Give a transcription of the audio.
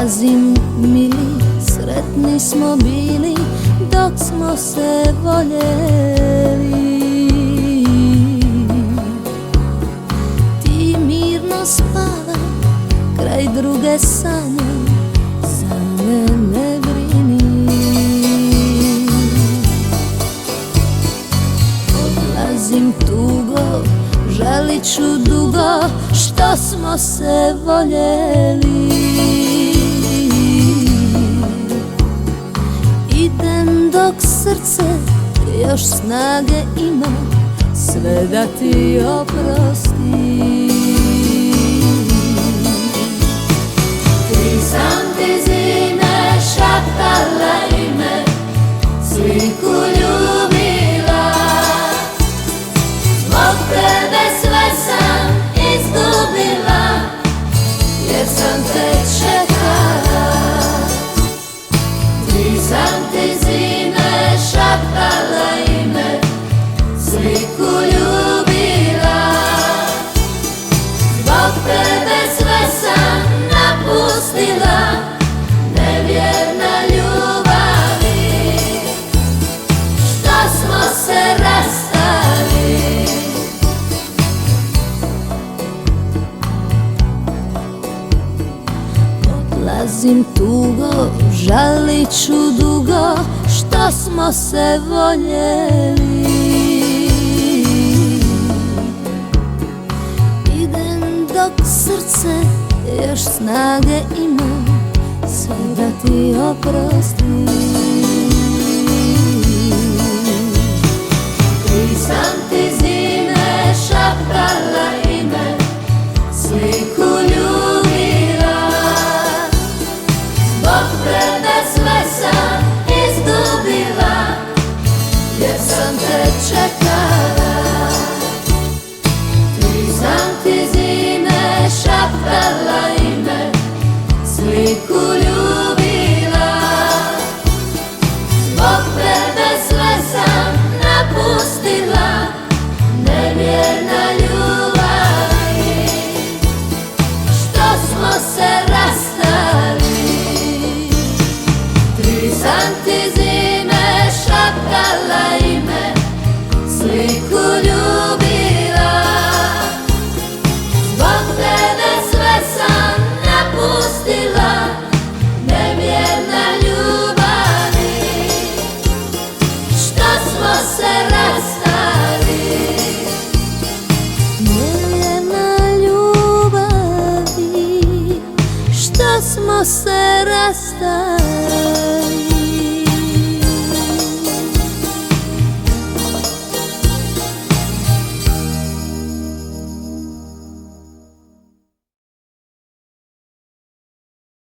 Odlazim mili, sretni smo bili dok smo se voljeli. Ti mirno spava, kraj druge sanjam, za mene brini. Odlazim tugo, želit ću dugo što smo se voljeli. Idem dok srce još snage ima, sve da ti oprosti. Tri sam ti zime šaptala ime, sliku ljubila. Zbog tebe sve sam izgubila, jer sam te čekala. Tri sam ti zime šaptala ime, sliku ljubila. Zbog tebe sve sam napustila, nevjerna ljubavi, što smo se rastali. Odlazim tugo, žalit ću dugo što smo se voljeli. Idem dok srce još snage ima, sve da ti oprosti. Tri sam ti zime šaptala ime, sliku ljubila. Zbog tebe sve sam izgubila, jer sam te čekala. Tri sam ti zime šaptala ime, sliku ljubila. Zbog tebe sve sam napustila, nevjerna ljubavi, što smo se rastali. Tri sam ti zime šaptala ime, sliku ljubila. Zbog tebe sve sam napustila, nevjerna ljubavi, što smo se rastali. Nevjerna ljubavi, što smo se rastali.